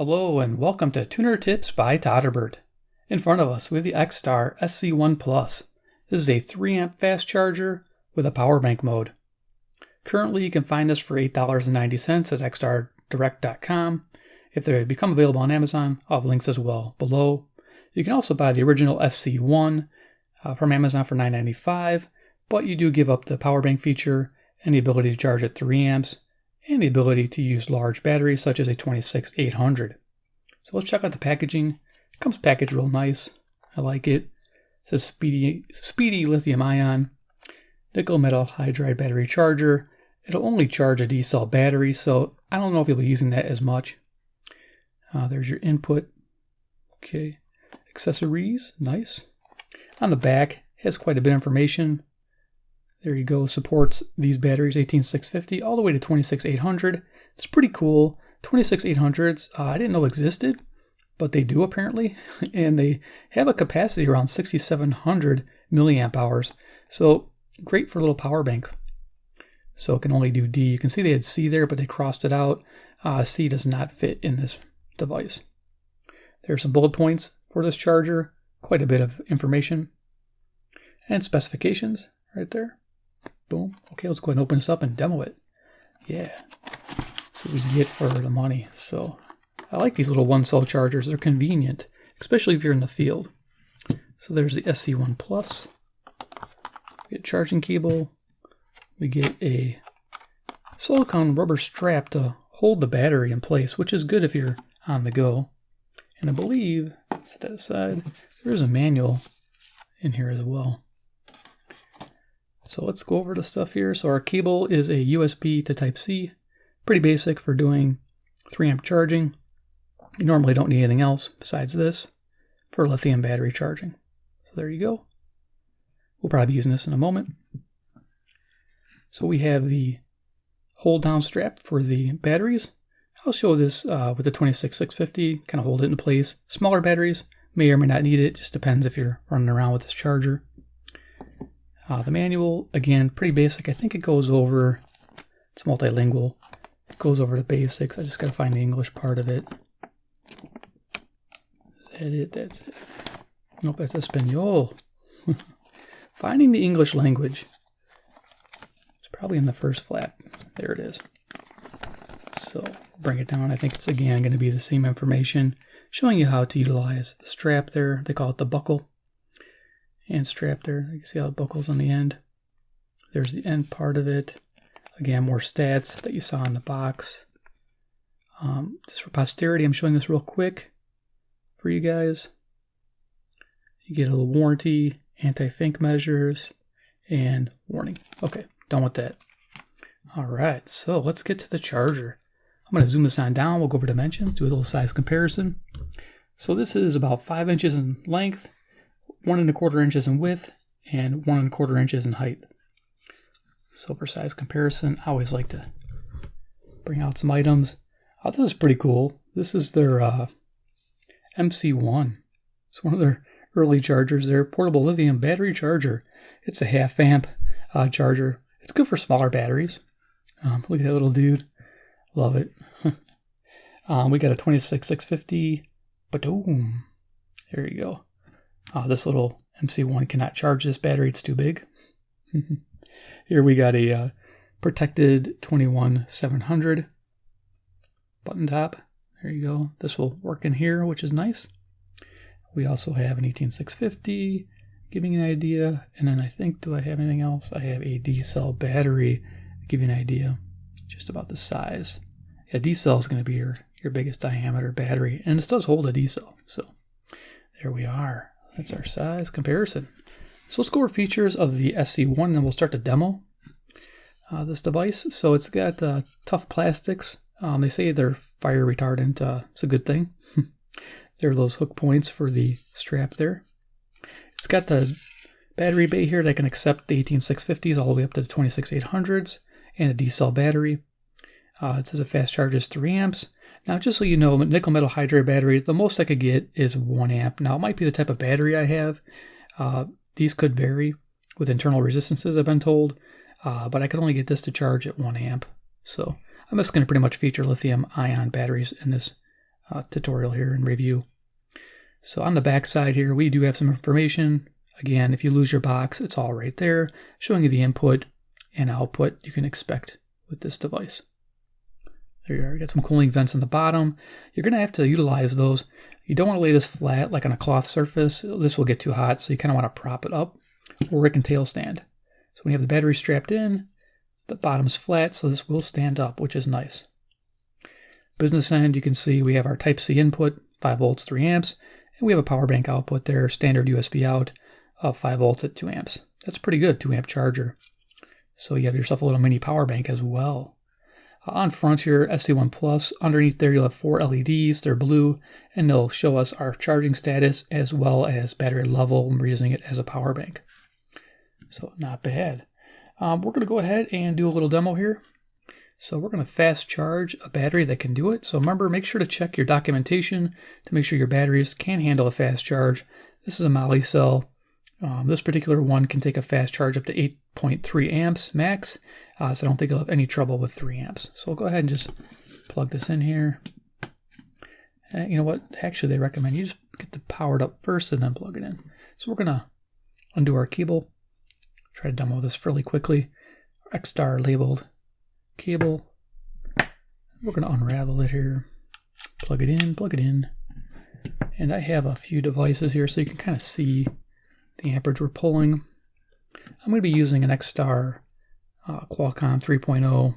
Hello and welcome to Tuner Tips by Todderbert. In front of us we have the XTAR SC1 Plus. This is a 3 amp fast charger with a power bank mode. Currently you can find this for $8.90 at xtardirect.com. If they become available on Amazon, I'll have links as well below. You can also buy the original SC1 from Amazon for $9.95, but you do give up the power bank feature and the ability to charge at 3 amps. And the ability to use large batteries such as a 26800. So let's check out the packaging. It comes packaged real nice. I like it. It says Speedy Lithium ion, nickel metal hydride battery charger. It'll only charge a D-cell battery, so I don't know if you'll be using that as much. There's your input. Okay, accessories, nice. On the back, has quite a bit of information. There you go, supports these batteries, 18650 all the way to 26800. It's pretty cool. 26800s, I didn't know existed, but they do apparently. And they have a capacity around 6700 milliamp hours. So great for a little power bank. So it can only do D. You can see they had C there, but they crossed it out. C does not fit in this device. There are some bullet points for this charger. Quite a bit of information. And specifications right there. Boom. Okay, let's go ahead and open this up and demo it. Yeah. See what we get for the money. So I like these little 1-cell chargers. They're convenient, especially if you're in the field. So there's the SC1 Plus. We get a charging cable. We get a silicone rubber strap to hold the battery in place, which is good if you're on the go. And I believe, set that aside, there's a manual in here as well. So let's go over the stuff here. So our cable is a USB to Type-C. Pretty basic for doing 3 amp charging. You normally don't need anything else besides this for lithium battery charging. So there you go. We'll probably be using this in a moment. So we have the hold down strap for the batteries. I'll show this with the 26650, kind of hold it in place. Smaller batteries may or may not need it. Just depends if you're running around with this charger. The manual, again, pretty basic. I think it goes over, it's multilingual. It goes over the basics. I just got to find the English part of it. Is that it? That's it. Nope, that's Espanol. Finding the English language. It's probably in the first flap. There it is. So bring it down. I think it's, again, going to be the same information, showing you how to utilize the strap there. They call it the buckle. And strap there. You can see how it buckles on the end. There's the end part of it. Again, more stats that you saw in the box. Just for posterity, I'm showing this real quick for you guys. You get a little warranty, anti-fink measures, and warning. Okay, done with that. All right, so let's get to the charger. I'm going to zoom this on down. We'll go over dimensions, do a little size comparison. So this is about 5 inches in length, 1 1/4 inches in width, and 1 1/4 inches in height. So for size comparison, I always like to bring out some items. This is pretty cool. This is their MC1. It's one of their early chargers there. Portable lithium battery charger. It's a 1/2 amp charger. It's good for smaller batteries. Look at that little dude. Love it. We got a 26650. Ba-doom. There you go. This little MC1 cannot charge this battery. It's too big. Here we got a protected 21700 button top. There you go. This will work in here, which is nice. We also have an 18650, giving an idea. And then I think, do I have anything else? I have a D-cell battery, give you an idea just about the size. Yeah, D-cell is going to be your biggest diameter battery. And this does hold a D-cell. So there we are. That's our size comparison. So let's go over features of the SC1 and then we'll start to demo this device. So it's got tough plastics. They say they're fire retardant. It's a good thing. There are those hook points for the strap there. It's got the battery bay here that can accept the 18650s all the way up to the 26800s and a D-cell battery. It says it fast charges 3 amps. Now, just so you know, nickel metal hydride battery, the most I could get is 1 amp. Now, it might be the type of battery I have. These could vary with internal resistances, I've been told. But I could only get this to charge at 1 amp. So I'm just going to pretty much feature lithium ion batteries in this tutorial here and review. So on the back side here, we do have some information. Again, if you lose your box, it's all right there, showing you the input and output you can expect with this device. There you are. You got some cooling vents on the bottom. You're going to have to utilize those. You don't want to lay this flat like on a cloth surface. This will get too hot, so you kind of want to prop it up, or it can tail stand. So when you have the battery strapped in, the bottom's flat, so this will stand up, which is nice. Business end, you can see we have our Type-C input, 5 volts, 3 amps, and we have a power bank output there, standard USB out of 5 volts at 2 amps. That's pretty good, 2 amp charger. So you have yourself a little mini power bank as well. On front here, SC1 Plus, underneath there you'll have 4 LEDs, they're blue, and they'll show us our charging status as well as battery level when we're using it as a power bank. So not bad. We're going to go ahead and do a little demo here. So we're going to fast charge a battery that can do it. So remember, make sure to check your documentation to make sure your batteries can handle a fast charge. This is a moly cell. This particular one can take a fast charge up to 8.3 amps max. So I don't think you'll have any trouble with 3 amps. So we'll go ahead and just plug this in here. And you know what? Actually, they recommend you just get it powered up first and then plug it in. So we're going to undo our cable. Try to demo this fairly quickly. XTAR labeled cable. We're going to unravel it here. Plug it in, plug it in. And I have a few devices here so you can kind of see the amperage we're pulling. I'm going to be using an XTAR Qualcomm 3.0.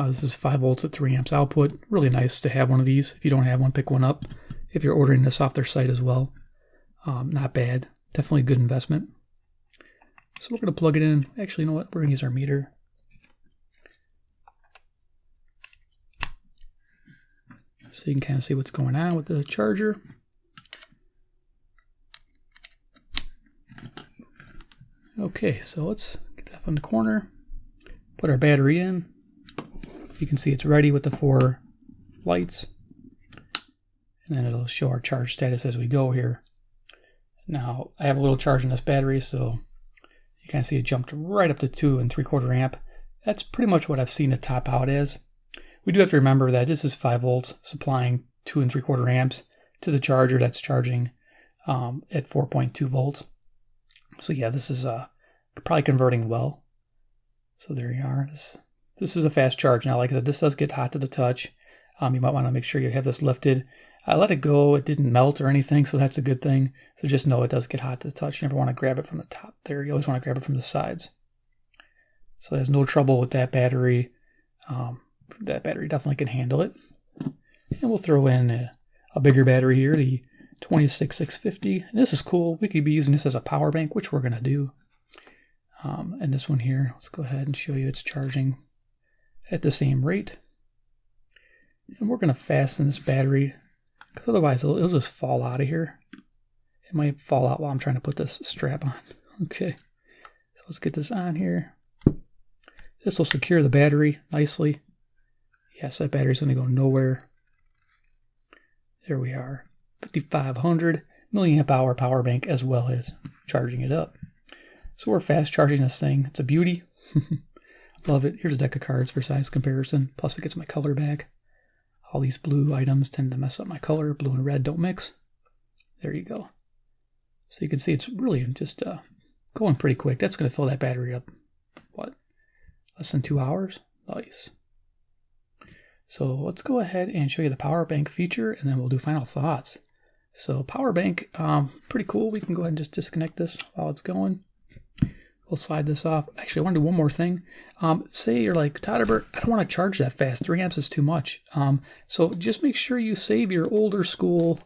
This is 5 volts at 3 amps output. Really nice to have one of these. If you don't have one, pick one up. If you're ordering this off their site as well. Not bad. Definitely a good investment. So we're going to plug it in. Actually, you know what? We're going to use our meter. So you can kind of see what's going on with the charger. Okay, so let's get that from the corner. Put our battery in. You can see it's ready with the 4 lights. And then it'll show our charge status as we go here. Now, I have a little charge in this battery, so you kind of see it jumped right up to 2 3/4 amp. That's pretty much what I've seen it top out as. We do have to remember that this is 5 volts supplying 2 3/4 amps to the charger that's charging at 4.2 volts. So yeah, this is probably converting well. So there you are. This is a fast charge. Now, like I said, this does get hot to the touch. You might want to make sure you have this lifted. I let it go. It didn't melt or anything, so that's a good thing. So just know it does get hot to the touch. You never want to grab it from the top there. You always want to grab it from the sides. So there's no trouble with that battery. That battery definitely can handle it. And we'll throw in a bigger battery here, the 26650. And this is cool. We could be using this as a power bank, which we're going to do. And this one here, let's go ahead and show you it's charging at the same rate. And we're going to fasten this battery, because otherwise it'll just fall out of here. It might fall out while I'm trying to put this strap on. Okay, so let's get this on here. This will secure the battery nicely. Yes, that battery's going to go nowhere. There we are. 5,500 milliamp hour power bank as well as charging it up. So we're fast charging this thing. It's a beauty. Love it. Here's a deck of cards for size comparison. Plus it gets my color back. All these blue items tend to mess up my color. Blue and red don't mix. There you go. So you can see it's really just going pretty quick. That's going to fill that battery up, what, less than 2 hours? Nice. So let's go ahead and show you the power bank feature, and then we'll do final thoughts. So power bank, pretty cool. We can go ahead and just disconnect this while it's going. We'll slide this off. Actually, I want to do one more thing. Say you're like, Todderbert, I don't want to charge that fast. 3 amps is too much. So just make sure you save your older school,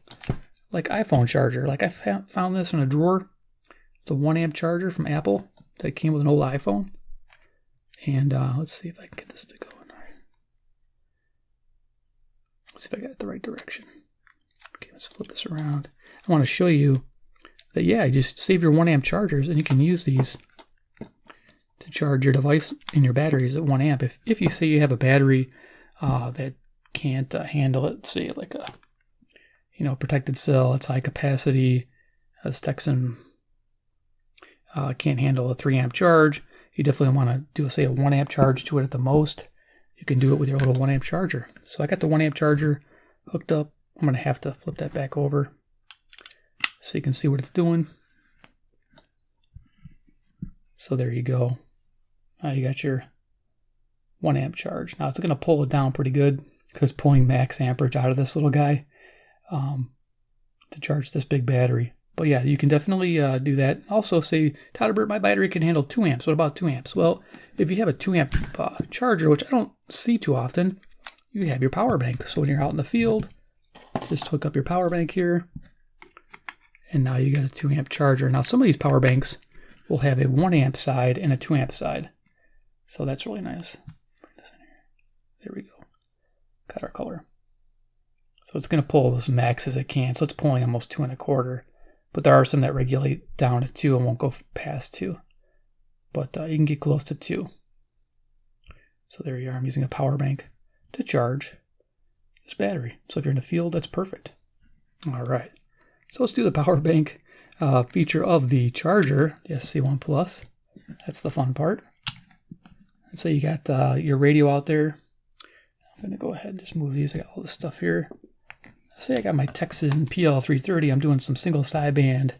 like iPhone charger. Like I found this in a drawer. It's a 1 amp charger from Apple that came with an old iPhone. And let's see if I can get this to go in there. Let's see if I got it the right direction. Okay, let's flip this around. I want to show you that, yeah, you just save your 1 amp chargers and you can use these to charge your device and your batteries at 1 amp. If you say you have a battery that can't handle it, say like a protected cell, it's high capacity, this Texan can't handle a 3 amp charge, you definitely want to do, say, a 1 amp charge to it at the most. You can do it with your little 1 amp charger. So I got the 1 amp charger hooked up. I'm going to have to flip that back over so you can see what it's doing. So there you go. You got your 1 amp charge. Now it's going to pull it down pretty good because it's pulling max amperage out of this little guy to charge this big battery. But yeah, you can definitely do that. Also say, todderbert, my battery can handle 2 amps. What about 2 amps? Well, if you have a 2 amp charger, which I don't see too often, you have your power bank. So when you're out in the field, just hook up your power bank here. And now you got a 2 amp charger. Now some of these power banks will have a 1 amp side and a 2 amp side. So that's really nice. Bring this in here. There we go. Got our color. So it's going to pull as max as it can. So it's pulling almost 2 1/4. But there are some that regulate down to 2 and won't go past 2. But you can get close to 2. So there you are. I'm using a power bank to charge this battery. So if you're in the field, that's perfect. All right. So let's do the power bank feature of the charger, the SC1 Plus. That's the fun part. And so you got your radio out there. I'm going to go ahead and just move these. I got all this stuff here. Say I got my Texan PL330. I'm doing some single sideband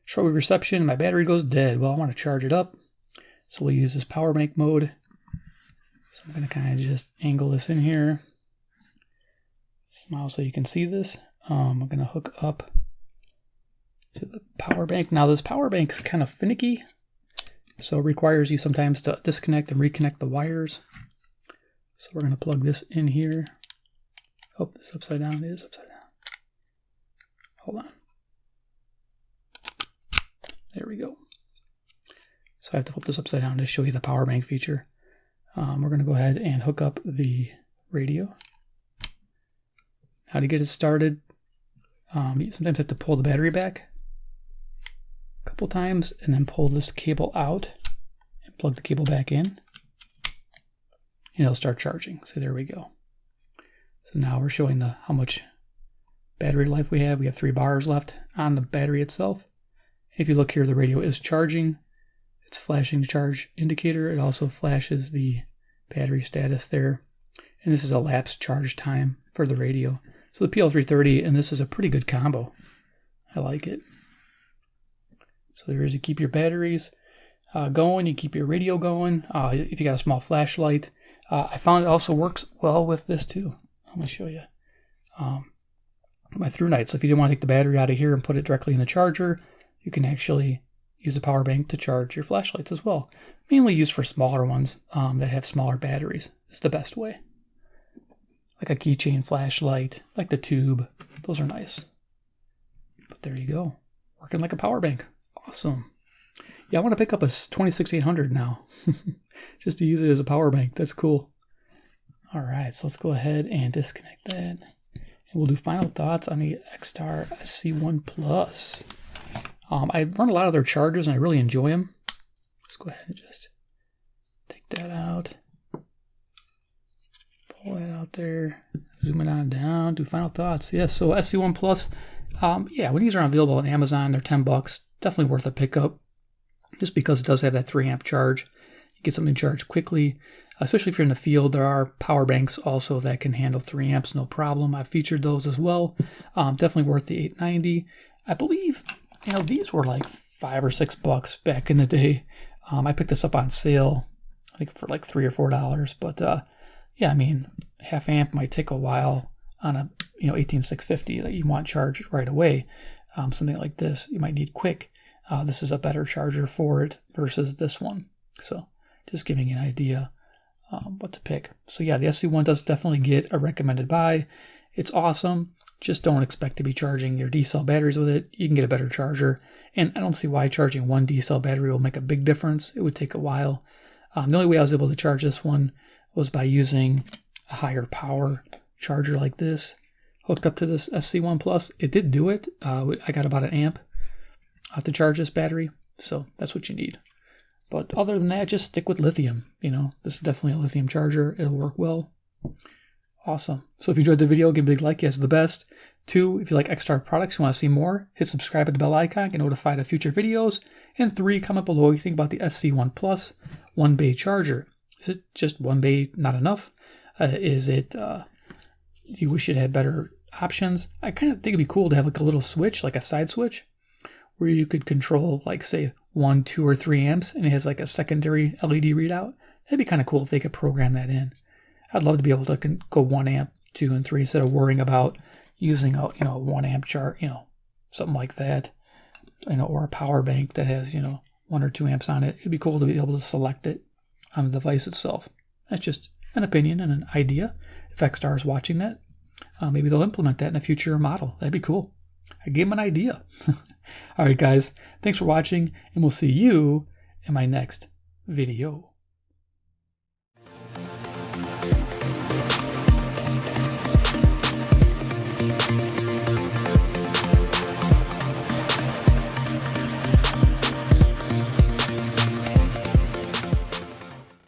shortwave reception. My battery goes dead. Well, I want to charge it up. So we'll use this power bank mode. So I'm going to kind of just angle this in here. Smile so you can see this. I'm going to hook up to the power bank. Now this power bank is kind of finicky. So it requires you sometimes to disconnect and reconnect the wires. So we're going to plug this in here. Oh, this is upside down. It is upside down. Hold on. There we go. So I have to flip this upside down to show you the power bank feature. We're going to go ahead and hook up the radio. How to get it started. You sometimes have to pull the battery back a couple times and then pull this cable out and plug the cable back in. And it'll start charging. So there we go. So now we're showing how much battery life we have. We have 3 bars left on the battery itself. If you look here, the radio is charging. It's flashing the charge indicator. It also flashes the battery status there. And this is a lapsed charge time for the radio. So the PL330, and this is a pretty good combo. I like it. So there is, you keep your batteries going, you keep your radio going. If you got a small flashlight, I found it also works well with this too. I'm going to show you my through night. So if you didn't want to take the battery out of here and put it directly in the charger, you can actually use the power bank to charge your flashlights as well. Mainly used for smaller ones that have smaller batteries. It's the best way. Like a keychain flashlight, like the tube. Those are nice. But there you go. Working like a power bank. Awesome. Yeah, I want to pick up a 26800 now. Just to use it as a power bank. That's cool. All right, so let's go ahead and disconnect that. And we'll do final thoughts on the XTAR SC1 Plus. I run a lot of their chargers and I really enjoy them. Let's go ahead and just take that out. Pull that out there. Zoom it on down. Do final thoughts. Yes, so SC1 Plus. Yeah, when these are available on Amazon, they're $10. Definitely worth a pickup. Just because it does have that 3 amp charge. You get something charged quickly. Especially if you're in the field, there are power banks also that can handle 3 amps, no problem. I've featured those as well. Definitely worth the $8.90. I believe, these were like $5 or $6 back in the day. I picked this up on sale, I think for like $3 or $4. But yeah, I mean, half amp might take a while on a 18650 that you want charged right away. Something like this you might need quick. This is a better charger for it versus this one. So just giving you an idea. What to pick. So yeah, the SC1 does definitely get a recommended buy. It's awesome. Just don't expect to be charging your D-cell batteries with it. You can get a better charger. And I don't see why charging one D-cell battery will make a big difference. It would take a while. The only way I was able to charge this one was by using a higher power charger like this, hooked up to this SC1 Plus. It did do it. I got about 1 amp to charge this battery. So that's what you need. But other than that, just stick with lithium. This is definitely a lithium charger. It'll work well. Awesome. So if you enjoyed the video, give it a big like. Yes, the best. 2, if you like XTAR products, you want to see more, hit subscribe at the bell icon, get notified of future videos. And 3, comment below what you think about the SC1 Plus 1-bay charger. Is it just 1 bay not enough? Is it, do you wish it had better options. I kind of think it'd be cool to have like a little switch, like a side switch, where you could control like say 1, 2, or 3 amps, and it has like a secondary LED readout. That'd be kind of cool if they could program that in. I'd love to be able to go 1 amp, 2, and 3 instead of worrying about using a 1 amp chart, something like that, or a power bank that has 1 or 2 amps on it. It'd be cool to be able to select it on the device itself. That's just an opinion and an idea. If XTAR is watching that, maybe they'll implement that in a future model. That'd be cool. I gave them an idea. All right, guys. Thanks for watching, and we'll see you in my next video.